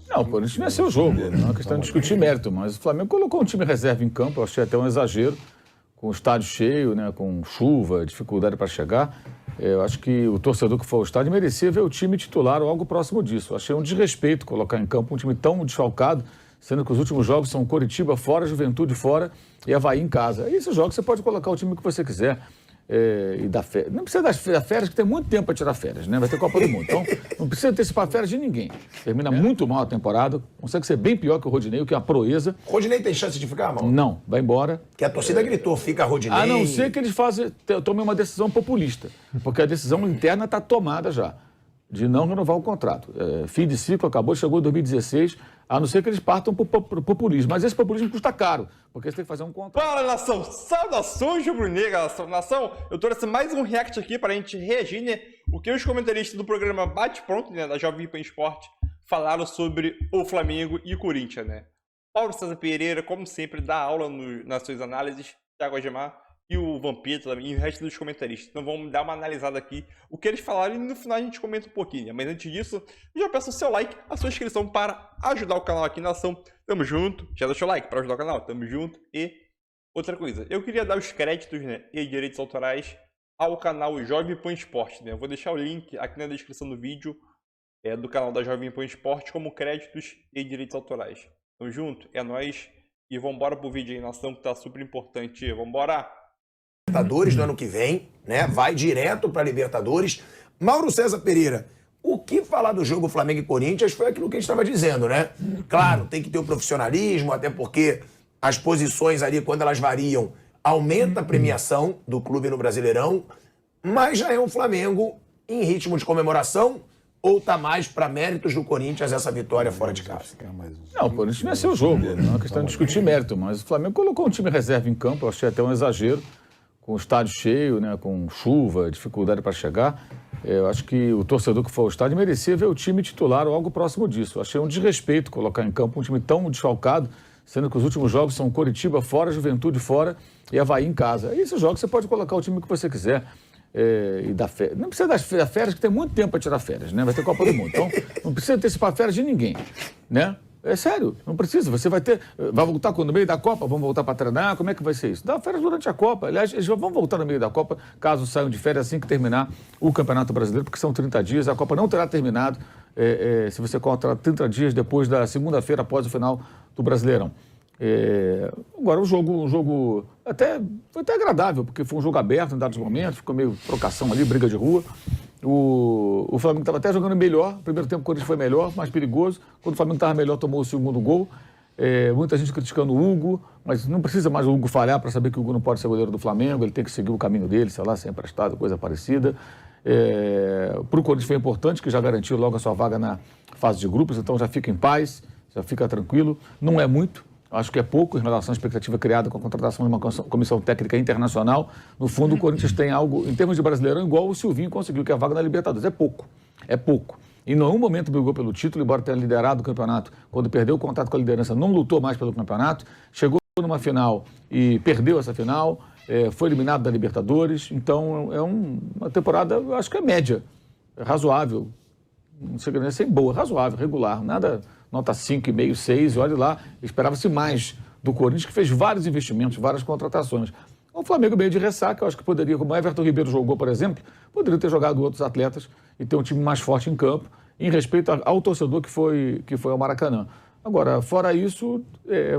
Não, o Corinthians venceu o jogo, não é uma questão de discutir mérito, mas o Flamengo colocou um time reserva em campo, eu achei até um exagero, com o estádio cheio, né, com chuva, dificuldade para chegar. Eu acho que o torcedor que foi ao estádio merecia ver o time titular ou algo próximo disso. Eu achei um desrespeito colocar em campo um time tão desfalcado, sendo que os últimos jogos são Coritiba fora, Juventude fora e Avaí em casa. E esses jogos você pode colocar o time que você quiser. E dar férias. Não precisa das férias, que tem muito tempo para tirar férias, né? Vai ter Copa do Mundo. Então, não precisa antecipar férias de ninguém. Termina muito mal a temporada, consegue ser bem pior que o Rodinei, o que é uma proeza. Rodinei tem chance de ficar, mano? Não, vai embora. Que a torcida gritou, fica Rodinei. A não ser que eles tomem uma decisão populista, porque a decisão interna está tomada já, de não renovar o contrato. Fim de ciclo, acabou, chegou em 2016, a não ser que eles partam para o populismo. Mas esse populismo custa caro, porque você tem que fazer um contrato. Fala, nação! Saudações rubro-negra, nação! Eu trouxe mais um react aqui para a gente reagir, né? O que os comentaristas do programa Bate Pronto, né, da Jovem Pan Esporte, falaram sobre o Flamengo e o Corinthians, né? Paulo César Pereira, como sempre, dá aula nas suas análises, Thiago Agemar e o Vampeta também, e o resto dos comentaristas. Então vamos dar uma analisada aqui, o que eles falaram, e no final a gente comenta um pouquinho, né? Mas antes disso, eu já peço o seu like, a sua inscrição para ajudar o canal aqui na ação. Tamo junto, já deixa o like para ajudar o canal, tamo junto. E outra coisa, eu queria dar os créditos, né, e direitos autorais ao canal Jovem Pan Esporte, né? Eu vou deixar o link aqui na descrição do vídeo do canal da Jovem Pan Esporte como créditos e direitos autorais. Tamo junto, é nóis. E vambora pro vídeo aí, nação, que tá super importante. Vambora! Libertadores do ano que vem, né? Vai direto para Libertadores. Mauro César Pereira, o que falar do jogo Flamengo e Corinthians foi aquilo que a gente estava dizendo, né? Claro, tem que ter o profissionalismo, até porque as posições ali, quando elas variam, aumenta a premiação do clube no Brasileirão, mas já é um Flamengo em ritmo de comemoração ou tá mais para méritos do Corinthians essa vitória fora de casa? Não, o Corinthians venceu o jogo, não é uma questão de discutir mérito, mas o Flamengo colocou um time reserva em campo, eu achei até um exagero, com o estádio cheio, né, com chuva, dificuldade para chegar. Eu acho que o torcedor que foi ao estádio merecia ver o time titular ou algo próximo disso. Eu achei um desrespeito colocar em campo um time tão desfalcado, sendo que os últimos jogos são Coritiba fora, Juventude fora e Avaí em casa. E esses jogos você pode colocar o time que você quiser. E dar férias. Não precisa das férias, que tem muito tempo para tirar férias, né? Vai ter Copa do Mundo. Então, não precisa antecipar férias de ninguém, né? É sério, não precisa. Você vai voltar quando no meio da Copa, vão voltar para treinar, como é que vai ser isso? Dá férias durante a Copa. Aliás, eles vão voltar no meio da Copa, caso saiam de férias assim que terminar o Campeonato Brasileiro, porque são 30 dias, a Copa não terá terminado se você contar 30 dias depois da segunda-feira, após o final do Brasileirão. Agora, o jogo foi até agradável, porque foi um jogo aberto em dados momentos, ficou meio trocação ali, briga de rua. O Flamengo estava até jogando melhor, no primeiro tempo o Corinthians foi melhor, mais perigoso. Quando o Flamengo estava melhor, tomou o segundo gol. Muita gente criticando o Hugo, mas não precisa mais o Hugo falhar para saber que o Hugo não pode ser goleiro do Flamengo, ele tem que seguir o caminho dele, sei lá, ser emprestado, coisa parecida. Para o Corinthians foi importante, que já garantiu logo a sua vaga na fase de grupos, então já fica em paz, já fica tranquilo. Não é muito, acho que é pouco em relação à expectativa criada com a contratação de uma comissão técnica internacional. No fundo, o Corinthians tem algo, em termos de Brasileirão, igual o Silvinho conseguiu, que é a vaga na Libertadores. É pouco. Em nenhum momento brigou pelo título, embora tenha liderado o campeonato. Quando perdeu o contato com a liderança, não lutou mais pelo campeonato. Chegou numa final e perdeu essa final. Foi eliminado da Libertadores. Então, é uma temporada, eu acho que é média, razoável. Não sei se é boa, razoável, regular. Nada, nota 5,5, 6. Olha lá, esperava-se mais do Corinthians, que fez vários investimentos, várias contratações. O Flamengo meio de ressaca, eu acho que poderia, como o Everton Ribeiro jogou, por exemplo, poderia ter jogado outros atletas e ter um time mais forte em campo, em respeito ao torcedor que foi ao Maracanã. Agora, fora isso,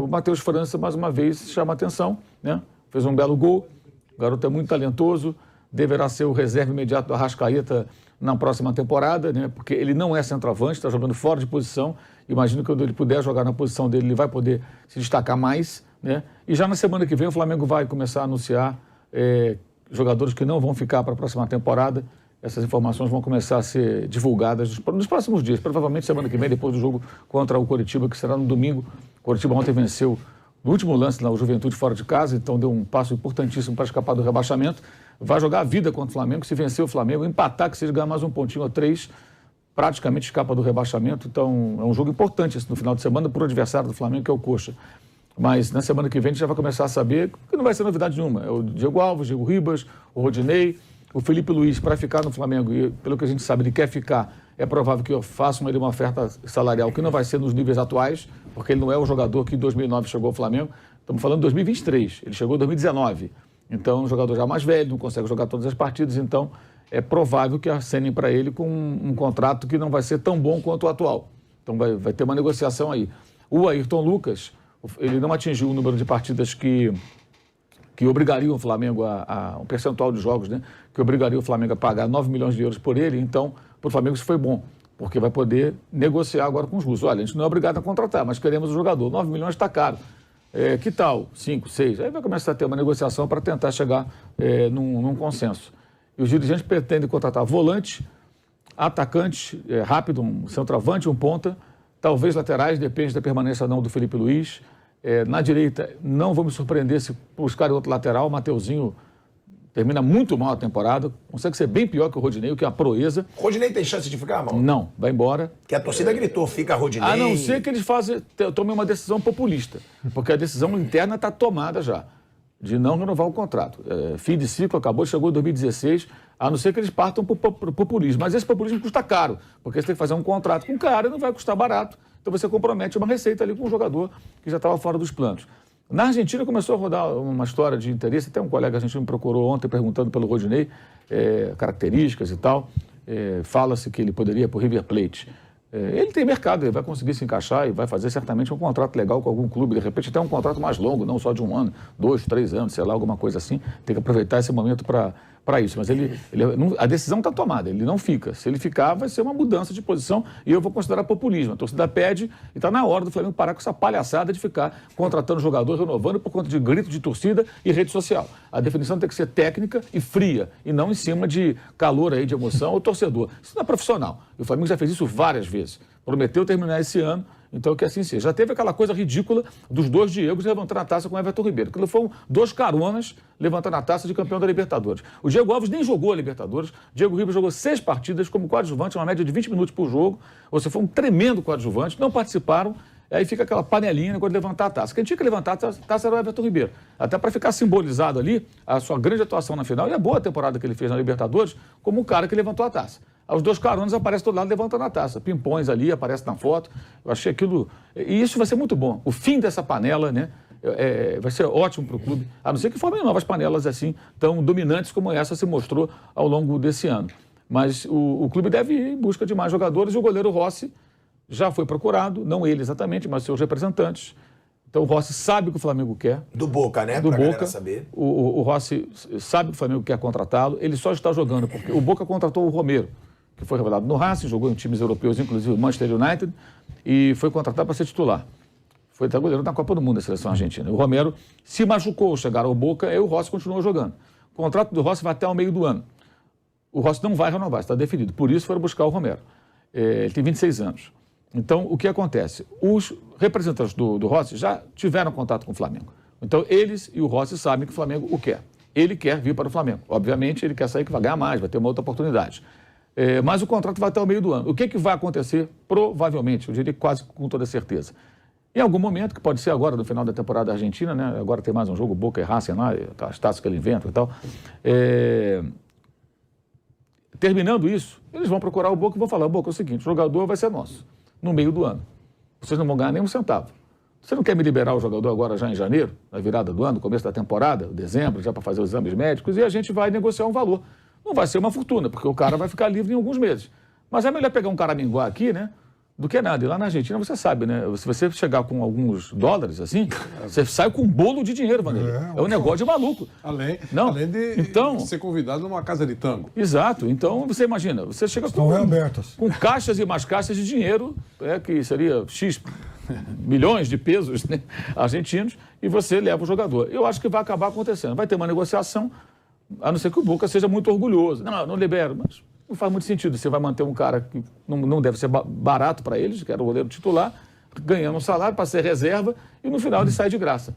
o Matheus França, mais uma vez, chama a atenção, né? Fez um belo gol, o garoto é muito talentoso, deverá ser o reserva imediato do Arrascaeta na próxima temporada, né? Porque ele não é centroavante, está jogando fora de posição. Imagino que quando ele puder jogar na posição dele, ele vai poder se destacar mais, né? E já na semana que vem o Flamengo vai começar a anunciar jogadores que não vão ficar para a próxima temporada. Essas informações vão começar a ser divulgadas nos próximos dias, provavelmente semana que vem, depois do jogo contra o Coritiba, que será no domingo. O Coritiba ontem venceu no último lance lá, o Juventude fora de casa, então deu um passo importantíssimo para escapar do rebaixamento. Vai jogar a vida contra o Flamengo, se vencer o Flamengo, empatar, que seja ganhar mais um pontinho ou 3, praticamente escapa do rebaixamento. Então é um jogo importante esse no final de semana para o adversário do Flamengo, que é o Coxa. Mas na semana que vem a gente já vai começar a saber que não vai ser novidade nenhuma. É o Diego Alves, Diego Ribas, o Rodinei, o Felipe Luiz para ficar no Flamengo. E pelo que a gente sabe, ele quer ficar é provável que façam ele uma oferta salarial que não vai ser nos níveis atuais, porque ele não é o jogador que em 2009 chegou ao Flamengo. Estamos falando de 2023, ele chegou em 2019. Então, um jogador já mais velho, não consegue jogar todas as partidas, então é provável que acenem para ele com um contrato que não vai ser tão bom quanto o atual. Então, vai ter uma negociação aí. O Ayrton Lucas, ele não atingiu o número de partidas que obrigariam o Flamengo a um percentual de jogos, né? Que obrigaria o Flamengo a pagar 9 milhões de euros por ele. Então, para o Flamengo isso foi bom, porque vai poder negociar agora com os russos. Olha, a gente não é obrigado a contratar, mas queremos o jogador. 9 milhões está caro. Que tal? 5, 6? Aí vai começar a ter uma negociação para tentar chegar num consenso. E os dirigentes pretendem contratar volante, atacante rápido, um centroavante, um ponta, talvez laterais, depende da permanência ou não do Felipe Luiz. Na direita, não vou me surpreender se buscarem outro lateral. O Mateuzinho termina muito mal a temporada, consegue ser bem pior que o Rodinei, o que é uma proeza. Rodinei tem chance de ficar, Mauro? Não, vai embora. Que a torcida gritou, fica Rodinei. A não ser que eles tomem uma decisão populista, porque a decisão interna está tomada já, de não renovar o contrato. Fim de ciclo, acabou, chegou em 2016, a não ser que eles partam para o populismo. Mas esse populismo custa caro, porque você tem que fazer um contrato com o cara e não vai custar barato. Então você compromete uma receita ali com um jogador que já estava fora dos planos. Na Argentina começou a rodar uma história de interesse, até um colega argentino me procurou ontem perguntando pelo Rodinei, características e tal. Fala-se que ele poderia ir para o River Plate. Ele tem mercado, ele vai conseguir se encaixar e vai fazer certamente um contrato legal com algum clube, de repente até um contrato mais longo, não só de 1 ano, 2, 3 anos, sei lá, alguma coisa assim. Tem que aproveitar esse momento para isso. Mas a decisão está tomada, ele não fica. Se ele ficar, vai ser uma mudança de posição e eu vou considerar populismo. A torcida pede e está na hora do Flamengo parar com essa palhaçada de ficar contratando jogador, renovando por conta de grito de torcida e rede social. A definição tem que ser técnica e fria e não em cima de calor aí, de emoção ou torcedor. Isso não é profissional. E o Flamengo já fez isso várias vezes. Prometeu terminar esse ano, então que assim seja. Já teve aquela coisa ridícula dos 2 Diegos levantando a taça com o Everton Ribeiro. Aquilo foram 2 caronas levantando a taça de campeão da Libertadores. O Diego Alves nem jogou a Libertadores. O Diego Ribeiro jogou 6 partidas como coadjuvante, uma média de 20 minutos por jogo. Ou seja, foi um tremendo coadjuvante. Não participaram. Aí fica aquela panelinha negócio de levantar a taça. Quem tinha que levantar a taça era o Everton Ribeiro. Até para ficar simbolizado ali a sua grande atuação na final e a boa temporada que ele fez na Libertadores como o cara que levantou a taça. Os 2 caronas aparecem do lado levantando a taça. Pimpões ali, aparece na foto. Eu achei aquilo... E isso vai ser muito bom. O fim dessa panela, né? Vai ser ótimo para o clube. A não ser que formem novas panelas assim, tão dominantes como essa se mostrou ao longo desse ano. Mas o clube deve ir em busca de mais jogadores e o goleiro Rossi já foi procurado, não ele exatamente, mas seus representantes. Então o Rossi sabe o que o Flamengo quer. Do Boca, né? Do pra Boca. galera saber. O Rossi sabe que o Flamengo quer contratá-lo. Ele só está jogando porque o Boca contratou o Romero, que foi revelado no Racing, jogou em times europeus, inclusive o Manchester United, e foi contratado para ser titular. Foi até goleiro na Copa do Mundo da seleção argentina. O Romero se machucou, chegaram ao Boca, e o Rossi continuou jogando. O contrato do Rossi vai até o meio do ano. O Rossi não vai renovar, está definido. Por isso foram buscar o Romero. Ele tem 26 anos. Então, o que acontece? Os representantes do Rossi já tiveram contato com o Flamengo. Então, eles e o Rossi sabem que o Flamengo o quer. Ele quer vir para o Flamengo. Obviamente, ele quer sair que vai ganhar mais, vai ter uma outra oportunidade. Mas o contrato vai até o meio do ano. O que vai acontecer? Provavelmente, eu diria quase com toda certeza. Em algum momento, que pode ser agora, no final da temporada argentina, né? Agora tem mais um jogo, Boca e Racing lá, as taças que ele inventa e tal. Terminando isso, eles vão procurar o Boca e vão falar: Boca, é o seguinte, o jogador vai ser nosso, no meio do ano. Vocês não vão ganhar nem um centavo. Você não quer me liberar o jogador agora já em janeiro, na virada do ano, no começo da temporada, dezembro, já para fazer os exames médicos, e a gente vai negociar um valor. Não vai ser uma fortuna, porque o cara vai ficar livre em alguns meses. Mas é melhor pegar um caraminguá aqui, né? Do que nada. E lá na Argentina, você sabe, né? Se você chegar com alguns dólares, assim, você sai com um bolo de dinheiro, Vanderlei. É um negócio de maluco. Além de ser convidado numa casa de tango. Exato. Então, você imagina, você chega com caixas e mais caixas de dinheiro, que seria X milhões de pesos, né, argentinos, e você leva o jogador. Eu acho que vai acabar acontecendo. Vai ter uma negociação, a não ser que o Boca seja muito orgulhoso. Não libero, mas não faz muito sentido. Você vai manter um cara que não deve ser barato para eles, que era o goleiro titular, ganhando um salário para ser reserva, e no final ele sai de graça.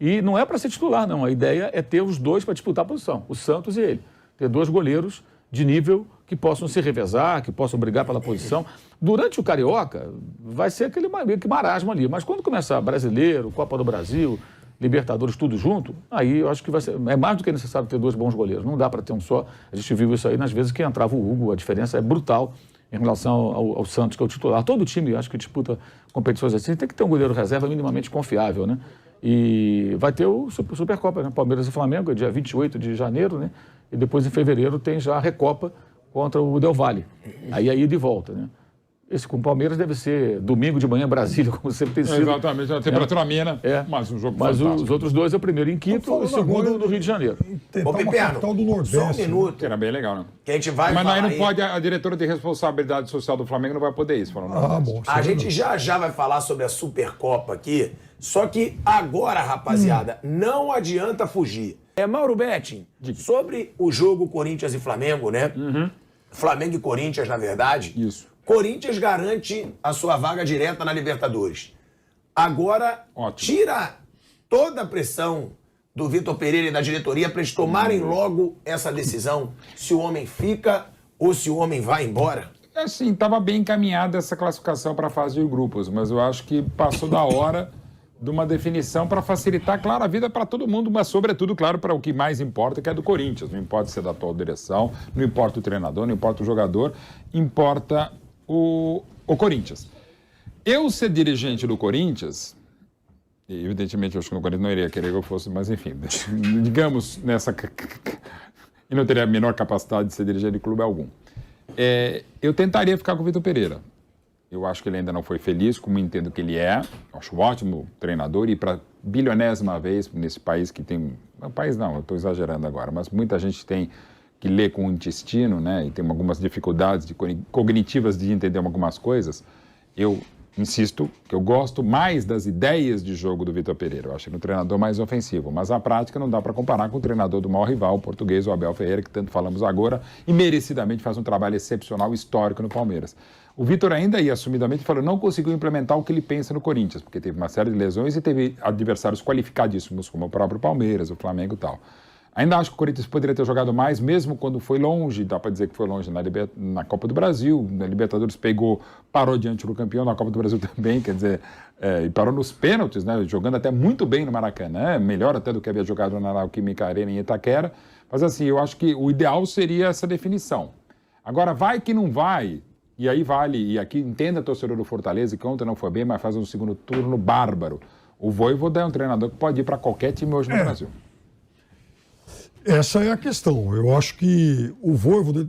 E não é para ser titular, não. A ideia é ter os dois para disputar a posição, o Santos e ele. Ter 2 goleiros de nível que possam se revezar, que possam brigar pela posição. Durante o Carioca, vai ser aquele meio que marasmo ali. Mas quando começar Brasileiro, Copa do Brasil, Libertadores, tudo junto, aí eu acho que vai ser... É mais do que necessário ter 2 bons goleiros. Não dá para ter um só. A gente viu isso aí nas vezes que entrava o Hugo, a diferença é brutal em relação ao Santos, que é o titular. Todo time, acho que disputa competições assim, tem que ter um goleiro reserva minimamente confiável, né? E vai ter o Supercopa, né? Palmeiras e Flamengo, dia 28 de janeiro, né? E depois, em fevereiro, tem já a Recopa contra o Del Valle. Aí é ida e volta, né? Esse com o Palmeiras deve ser domingo de manhã em Brasília, como sempre tem sido. Exatamente, a temperatura amena, mas um jogo Mas fantástico. os outros dois é o primeiro em Quito e o segundo no Rio de Janeiro. Ô, Piperno, do Nordeste, só um minuto. Que era bem legal, né? Que a gente vai Mas falar aí não aí. pode, a diretora de responsabilidade social do Flamengo não vai poder isso. Falando bom. A gente já vai falar sobre a Supercopa aqui, só que agora, rapaziada, não adianta fugir. Mauro Betting, sobre o jogo Corinthians e Flamengo, né? Flamengo e Corinthians, na verdade. Isso. Corinthians garante a sua vaga direta na Libertadores. Agora, tira toda a pressão do Vitor Pereira e da diretoria para eles tomarem logo essa decisão, se o homem fica ou se o homem vai embora. Assim, estava bem encaminhada essa classificação para a fase de grupos, mas eu acho que passou da hora de uma definição para facilitar, claro, a vida para todo mundo, mas sobretudo, claro, para o que mais importa, que é do Corinthians. Não importa se é da atual direção, não importa o treinador, não importa o jogador, importa o Corinthians. Eu ser dirigente do Corinthians, e evidentemente eu acho que o Corinthians não iria querer que eu fosse, mas enfim, digamos nessa... e não teria a menor capacidade de ser dirigente de clube algum. Eu tentaria ficar com o Vitor Pereira. Eu acho que ele ainda não foi feliz, como entendo que ele é. Acho um ótimo treinador e para bilionésima vez nesse país que tem... Não, país não, eu estou exagerando agora, mas muita gente tem que ler com o intestino, né? E tem algumas dificuldades cognitivas de entender algumas coisas. Eu insisto que eu gosto mais das ideias de jogo do Vitor Pereira. Eu acho ele um treinador mais ofensivo, mas a prática não dá para comparar com o treinador do maior rival, o português, o Abel Ferreira, que tanto falamos agora, e merecidamente faz um trabalho excepcional, histórico no Palmeiras. O Vitor ainda aí, assumidamente, falou não conseguiu implementar o que ele pensa no Corinthians, porque teve uma série de lesões e teve adversários qualificadíssimos, como o próprio Palmeiras, o Flamengo e tal. Ainda acho que o Corinthians poderia ter jogado mais, mesmo quando foi longe, dá para dizer que foi longe na Copa do Brasil, na Libertadores parou diante do campeão, na Copa do Brasil também, quer dizer, e parou nos pênaltis, né, jogando até muito bem no Maracanã, melhor até do que havia jogado na Neoquímica Arena em Itaquera, mas assim, eu acho que o ideal seria essa definição. Agora, vai que não vai, e aí vale, e aqui entenda a torcedor do Fortaleza, que ontem não foi bem, mas faz um segundo turno bárbaro. O Vojvoda é um treinador que pode ir para qualquer time hoje no Brasil. Essa é a questão. Eu acho que o Vojvoda,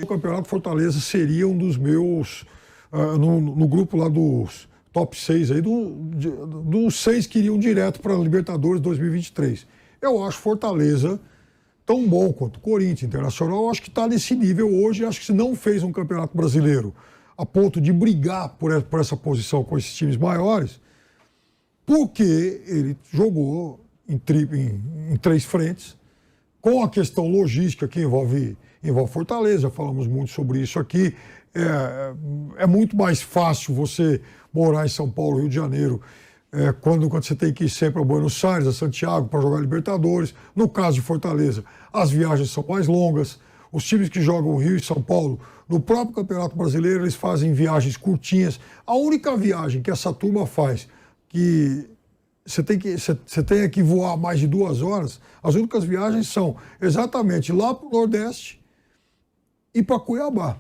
o Campeonato Fortaleza seria um dos meus, no grupo lá dos top 6, aí, dos 6 que iriam direto para a Libertadores 2023. Eu acho Fortaleza tão bom quanto o Corinthians, Internacional, eu acho que está nesse nível hoje. Acho que se não fez um Campeonato Brasileiro a ponto de brigar por essa posição com esses times maiores, porque ele jogou em 3 frentes, com a questão logística que envolve Fortaleza, já falamos muito sobre isso aqui. É muito mais fácil você morar em São Paulo, Rio de Janeiro, quando você tem que ir sempre a Buenos Aires, a Santiago, para jogar Libertadores. No caso de Fortaleza, as viagens são mais longas. Os times que jogam Rio e São Paulo, no próprio Campeonato Brasileiro, eles fazem viagens curtinhas. A única viagem que essa turma faz, que você tem que voar mais de 2 horas, as únicas viagens são exatamente lá para o Nordeste e para Cuiabá.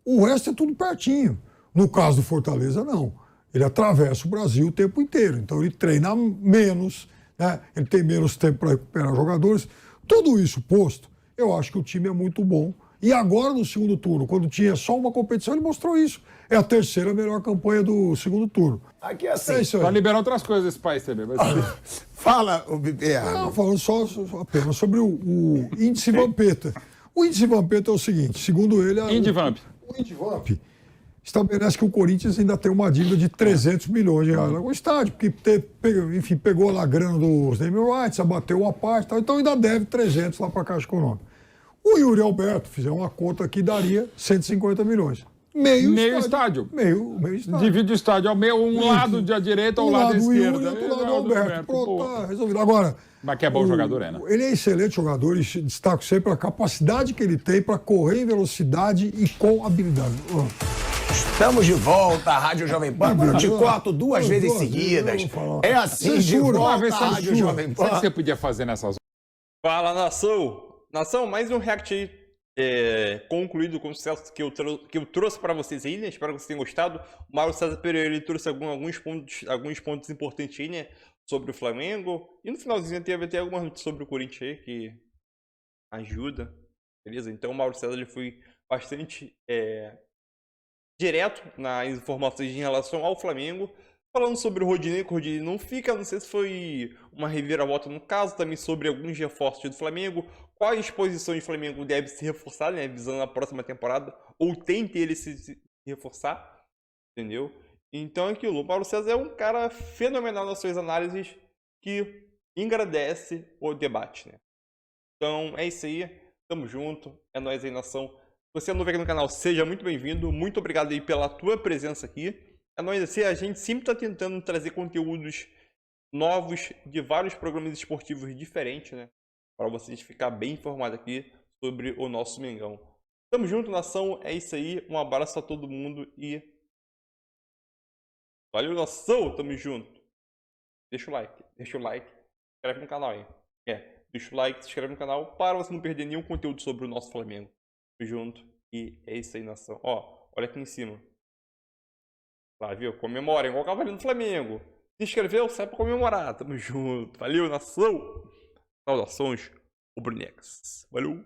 O resto é tudo pertinho. No caso do Fortaleza, não. Ele atravessa o Brasil o tempo inteiro. Então ele treina menos, né? Ele tem menos tempo para recuperar jogadores. Tudo isso posto, eu acho que o time é muito bom. E agora, no segundo turno, quando tinha só uma competição, ele mostrou isso. É a terceira melhor campanha do segundo turno. Aqui é assim. Vai liberar outras coisas esse país também. Fala, o Piperno. Não, falando só apenas sobre o índice Vampeta. O índice Vampeta é o seguinte, segundo ele... O índice Vamp estabelece que o Corinthians ainda tem uma dívida de 300 milhões de reais no estádio, porque pegou lá a grana dos naming rights, abateu uma parte, então ainda deve 300 lá para a Caixa Econômica. O Yuri Alberto fizer uma conta aqui, daria 150 milhões. Meio estádio. Meio estádio. Divide o estádio ao meio, lado da direita ao lado da esquerda. Outro lado do Alberto. Pronto, tá resolvido. Agora, mas que é bom jogador, né? Ele é excelente jogador e destaco sempre a capacidade que ele tem para correr em velocidade e com habilidade. Estamos de volta à Rádio Jovem Pan. Eu te corto 2 vezes seguidas. É assim, de volta à Rádio Jovem Pan. O que você podia fazer nessas horas? Fala, nação! Nação, mais um react aí concluído com o sucesso que eu trouxe para vocês aí, né? Espero que vocês tenham gostado. O Mauro César Pereira ele trouxe alguns pontos importantes aí, né? Sobre o Flamengo. E no finalzinho teve até algumas notícias sobre o Corinthians aí que ajuda. Beleza? Então o Mauro César ele foi bastante direto nas informações em relação ao Flamengo. Falando sobre o Rodinei, que o Rodinei não fica, não sei se foi uma reviravolta no caso, também sobre alguns reforços do Flamengo, quais posições o Flamengo deve se reforçar, né, visando a próxima temporada, ou tente ele se reforçar, entendeu? Então aquilo, o Mauro César é um cara fenomenal nas suas análises que engrandece o debate, né? Então é isso aí, tamo junto, é nóis aí, nação. Se você é novo aqui no canal, seja muito bem-vindo, muito obrigado aí pela tua presença aqui. É nóis assim, a gente sempre tá tentando trazer conteúdos novos de vários programas esportivos diferentes, né? Para vocês ficar bem informados aqui sobre o nosso Mengão. Tamo junto, nação, é isso aí, um abraço a todo mundo e... Valeu, nação, tamo junto. Deixa o like, se inscreve no canal aí. Deixa o like, se inscreve no canal para você não perder nenhum conteúdo sobre o nosso Flamengo. Tamo junto e é isso aí, nação. Ó, olha aqui em cima. Lá, viu? Comemorem, igual o Cavalinho do Flamengo. Se inscreveu, sai pra comemorar. Tamo junto. Valeu, nação. Saudações rubro-negras. Valeu.